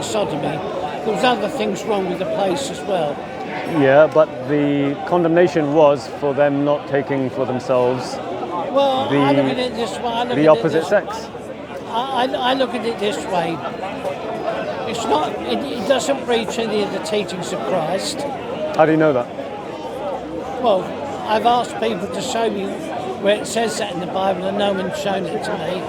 sodomy. There was other things wrong with the place as well. Yeah, but the condemnation was for them not taking for themselves Well, I look at it this way. the opposite sex. I look at it this way. It's not. It doesn't breach any of the teachings of Christ. How do you know that? Well, I've asked people to show me where it says that in the Bible, and no one's shown it to me.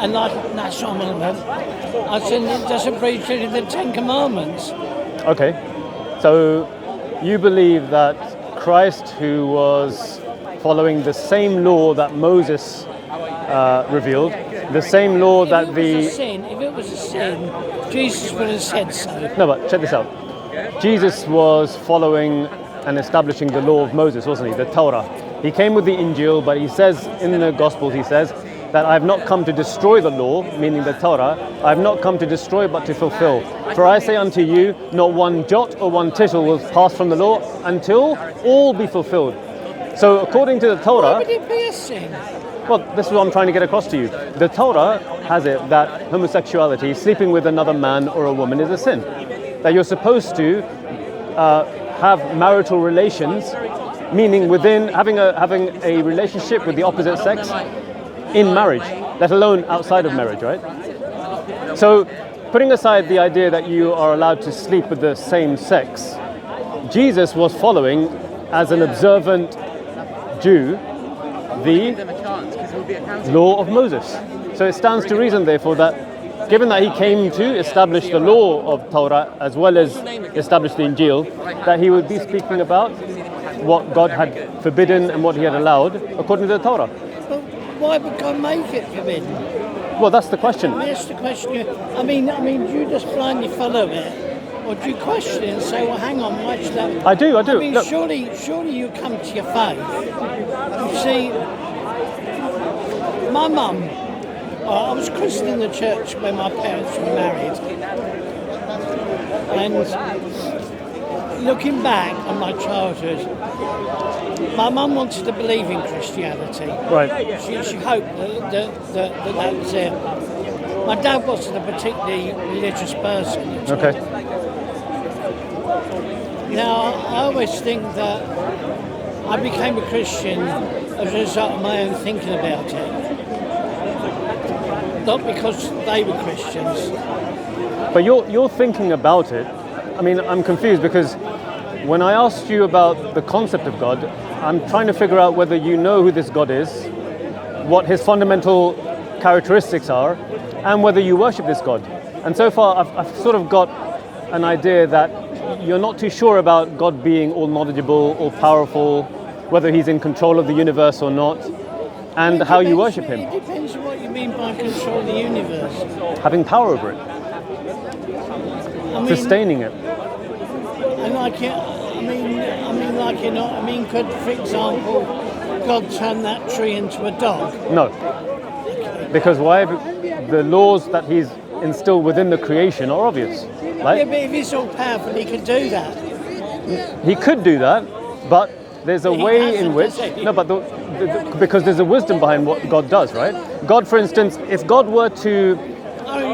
And that's one of them. I said it doesn't breach any of the Ten Commandments. Okay, so you believe that Christ, who was following the same law that Moses revealed, the same law that If it was a sin, Jesus would have said so. No, but check this out. Jesus was following and establishing the law of Moses, wasn't he? The Torah. He came with the Injil, but he says in the Gospels, he says that I have not come to destroy the law, meaning the Torah. I have not come to destroy, but to fulfill. For I say unto you, not one jot or one tittle will pass from the law until all be fulfilled. So according to the Torah... Why would it be a sin? Well, this is what I'm trying to get across to you. The Torah has it that homosexuality, sleeping with another man or a woman, is a sin. That you're supposed to have marital relations, meaning within having a relationship with the opposite sex in marriage, let alone outside of marriage, right? So, putting aside the idea that you are allowed to sleep with the same sex, Jesus was following, as an observant Jew, the law of Moses. So it stands to reason, therefore, that given that he came to establish the law of Torah as well as establish the Injil, that he would be speaking about what God had forbidden and what he had allowed according to the Torah. But why would God make it forbidden? Well, that's the question. That's the question. I mean, do you just blindly follow it? Or do you question it and say, well, hang on, why should that... I do. I mean, Look. surely you come to your faith. You see, my mum, I was christened in the church when my parents were married. And looking back on my childhood, my mum wanted to believe in Christianity. Right. She hoped that was it. My dad wasn't a particularly religious person at all. Okay. Now, I always think that I became a Christian as a result of my own thinking about it. Not because they were Christians. But you're thinking about it. I mean, I'm confused because when I asked you about the concept of God, I'm trying to figure out whether you know who this God is, what his fundamental characteristics are, and whether you worship this God. And so far, I've sort of got an idea that you're not too sure about God being all knowledgeable, all powerful, whether he's in control of the universe or not, and how you worship him. It depends on what you mean by control of the universe. Having power over it. Sustaining it. And could, for example, God turn that tree into a dog? No. Because why? The laws that he's instilled within the creation are obvious. Right? Yeah, but if he's all powerful, he could do that. He could do that, but there's a way in which... No, but because there's a wisdom behind what God does, right? God, for instance, if God were to...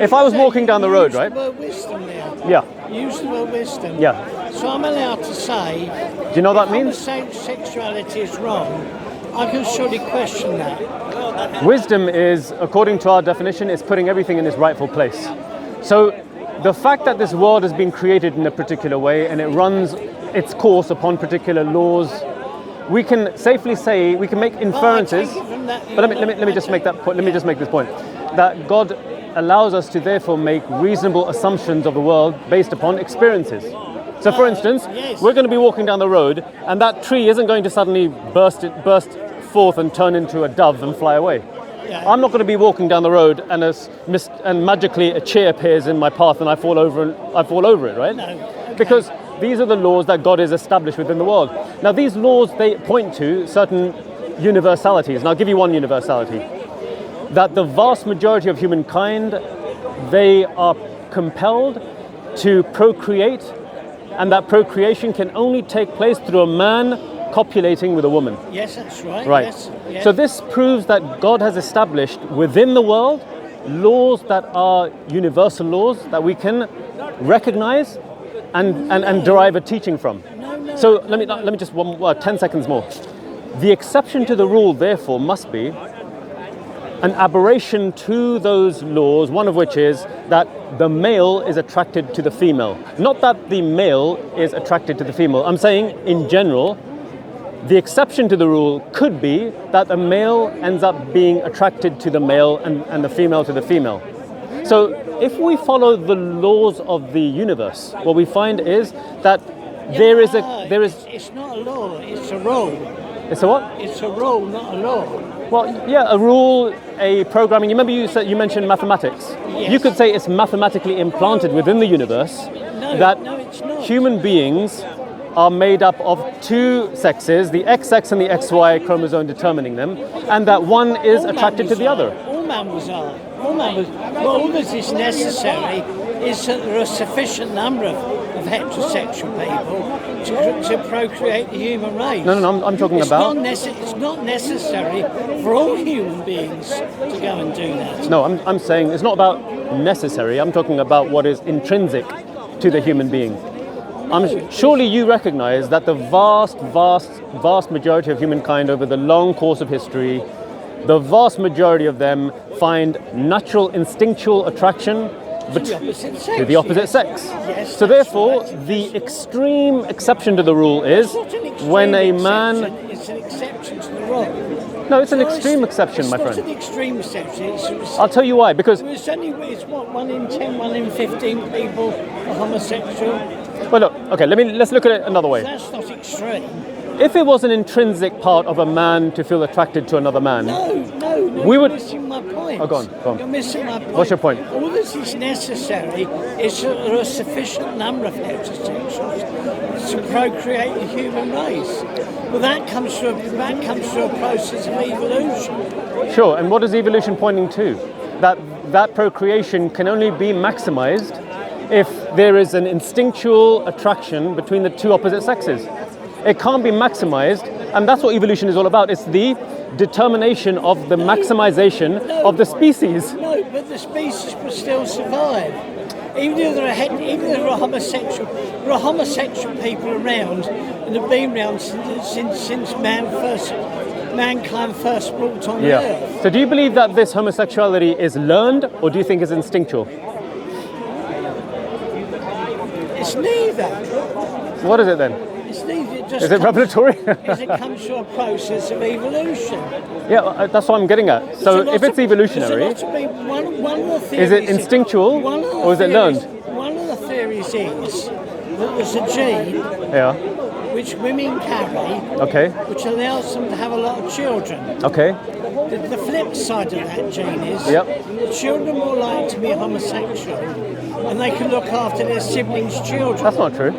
If I was walking down the road, right? Use the word wisdom now. Yeah. Use the word wisdom. Yeah. So I'm allowed to say... Do you know what that means? Homosexuality is wrong. I can surely question that. Wisdom is, according to our definition, is putting everything in its rightful place. So the fact that this world has been created in a particular way and it runs its course upon particular laws, we can safely say, we can make inferences. But let me just make that point. Let me just make this point, that God allows us to therefore make reasonable assumptions of the world based upon experiences. So, for instance, we're going to be walking down the road, and that tree isn't going to suddenly burst forth and turn into a dove and fly away. Yeah. I'm not going to be walking down the road and magically a chair appears in my path and I fall over it, right? No. Okay. Because these are the laws that God has established within the world. Now, these laws, they point to certain universalities, and I'll give you one universality. That the vast majority of humankind, they are compelled to procreate, and that procreation can only take place through a man copulating with a woman. Yes, that's right. Right. Yes. So this proves that God has established within the world laws that are universal laws that we can recognize and derive a teaching from. So let me just 10 seconds more. The exception to the rule, therefore, must be an aberration to those laws, one of which is that the male is attracted to the female. Not that the male is attracted to the female. I'm saying, in general, the exception to the rule could be that a male ends up being attracted to the male and the female to the female. So if we follow the laws of the universe, what we find is that It's not a law, it's a rule. It's a what? It's a rule, not a law. Well, yeah, a rule, a programming. You remember you mentioned mathematics. Yes. You could say it's mathematically implanted within the universe that it's not. human beings are made up of two sexes, the XX and the XY chromosome determining them, and that one is attracted to the other. All mammals are. Well, all that is necessary is that there are a sufficient number of heterosexual people to procreate the human race. No, I'm talking about... It's not necessary for all human beings to go and do that. No, I'm saying it's not about necessary. I'm talking about what is intrinsic to the human being. Surely you recognize that the vast majority of humankind over the long course of history, the vast majority of them find natural instinctual attraction to the opposite sex. Yes, so therefore, right. the extreme exception to the rule is when a man... It's an exception to the rule. No, it's an extreme exception, my friend. It's not an extreme exception. I'll tell you why, because... It's what, 1 in 10, 1 in 15 people are homosexual? Well, look, okay, let's look at it another way. That's not extreme. If it was an intrinsic part of a man to feel attracted to another man... You're missing my point. Oh, go on. You're missing my point. What's your point? All that is necessary is that there are a sufficient number of heterosexuals to procreate the human race. Well, that comes through a process of evolution. Sure, and what is evolution pointing to? That procreation can only be maximized if there is an instinctual attraction between the two opposite sexes. It can't be maximized, and that's what evolution is all about. It's the determination of the maximization of the species. No, but the species will still survive. Even if there are homosexual people around and have been around since mankind first walked on Earth. So do you believe that this homosexuality is learned, or do you think it's instinctual? It's neither. What is it then? It's neither. Is it revelatory? It comes through a process of evolution. Yeah, that's what I'm getting at. So if it's evolutionary, is it instinctual or is it learned? One of the theories is that there's a gene which women carry, which allows them to have a lot of children. Okay. The flip side of that gene is the children are more likely to be homosexual and they can look after their siblings' children. That's not true.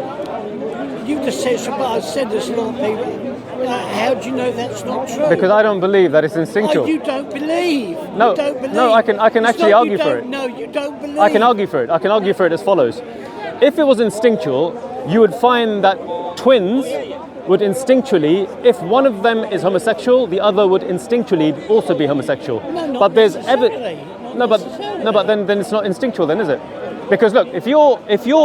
You just said, but I said there's a lot of people. How do you know that's not true? Because I don't believe that it's instinctual. Oh, you don't believe. No, you don't believe. No, I can actually argue for it. No, you don't believe. I can argue for it. I can argue for it as follows. If it was instinctual, you would find that twins would instinctually, if one of them is homosexual, the other would instinctually also be homosexual. No, not but there's necessarily. but then it's not instinctual, then, is it? Because look, if you're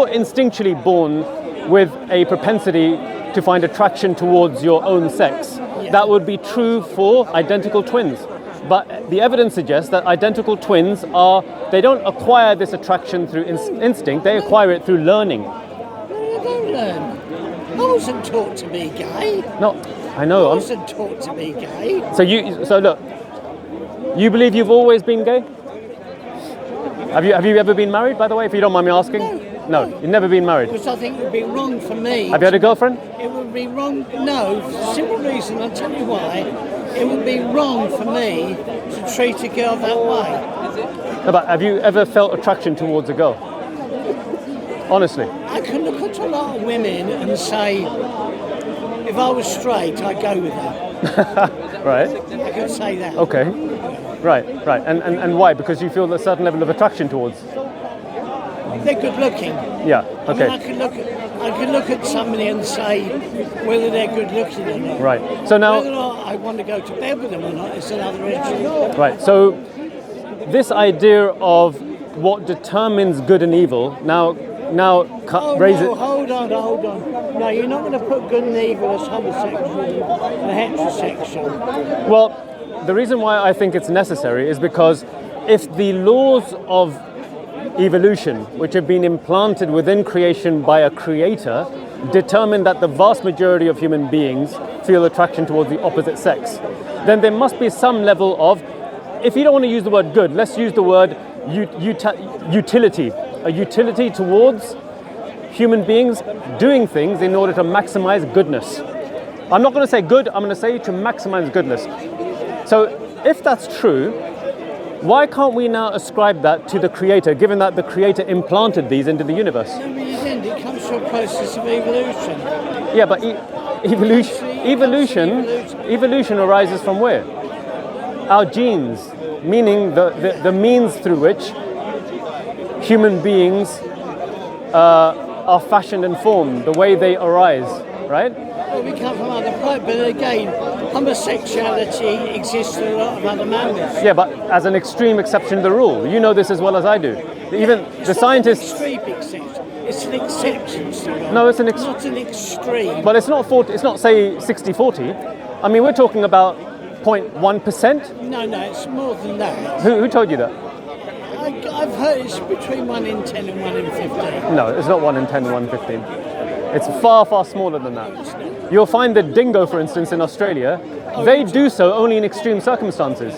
instinctually born with a propensity to find attraction towards your own sex, that would be true for identical twins. But the evidence suggests that identical twins they don't acquire this attraction through instinct, they acquire it through learning. No, they don't learn. I wasn't taught to be gay. No, I know. I wasn't taught to be gay. So look, you believe you've always been gay? Have you ever been married, by the way, if you don't mind me asking? No, you've never been married. Because I think it would be wrong for me. Have you had a girlfriend? It would be wrong. No, for the simple reason, I'll tell you why. It would be wrong for me to treat a girl that way. No, but have you ever felt attraction towards a girl? Honestly. I can look at a lot of women and say, if I was straight, I'd go with her. Right. I can say that. Okay. Right. And why? Because you feel a certain level of attraction towards? They're good looking. Yeah, okay. I can look at somebody and say whether they're good looking or not. Right. So now, whether or not I want to go to bed with them or not is another issue. Right. So this idea of what determines good and evil now raises. No, hold on. No, you're not going to put good and evil as homosexual and heterosexual. Well, the reason why I think it's necessary is because if the laws of evolution, which have been implanted within creation by a creator, determine that the vast majority of human beings feel attraction towards the opposite sex, then there must be some level of, if you don't want to use the word good, let's use the word utility. A utility towards human beings doing things in order to maximize goodness. I'm not going to say good, I'm going to say to maximize goodness. So if that's true, why can't we now ascribe that to the creator, given that the creator implanted these into the universe? No, but you didn't. It comes from a process of evolution. Yeah, but evolution arises from where? Our genes, meaning the means through which human beings are fashioned and formed, the way they arise, right? Well, we come from other planets, but again, homosexuality exists in a lot of other mammals. Yeah, but as an extreme exception to the rule. You know this as well as I do. Even the scientists. Extreme exception. It's an exception to the rule. No, it's not an extreme. But it's not 40. It's not say 60-40. I mean, we're talking about 0.1%. No, it's more than that. Who told you that? I've heard it's between 1 in 10 and 1 in 15. No, it's not 1 in 10 and 1 in 15. It's far, far smaller than that. You'll find the dingo, for instance, in Australia, they do so only in extreme circumstances.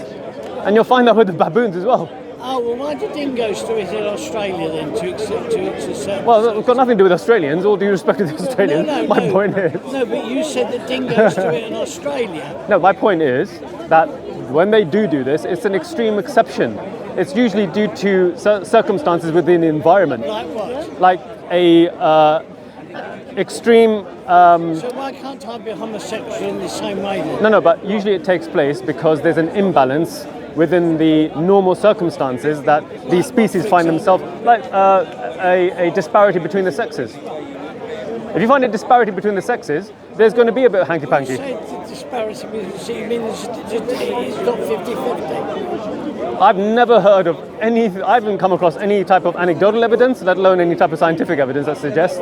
And you'll find that with the baboons as well. Oh, well, why do dingoes do it in Australia then, to Well, it's got nothing to do with Australians, all due respect to the Australians. My point is... No, but you said that dingoes do it in Australia. No, my point is that when they do this, it's an extreme exception. It's usually due to circumstances within the environment. Like what? Like a extreme... So why can't I be homosexual in the same way then? No, but usually it takes place because there's an imbalance within the normal circumstances that these species find themselves, like a disparity between the sexes. If you find a disparity between the sexes, there's going to be a bit of hanky-panky. You said the disparity, so you mean it's not 50-50? I've never heard of I haven't come across any type of anecdotal evidence, let alone any type of scientific evidence that suggests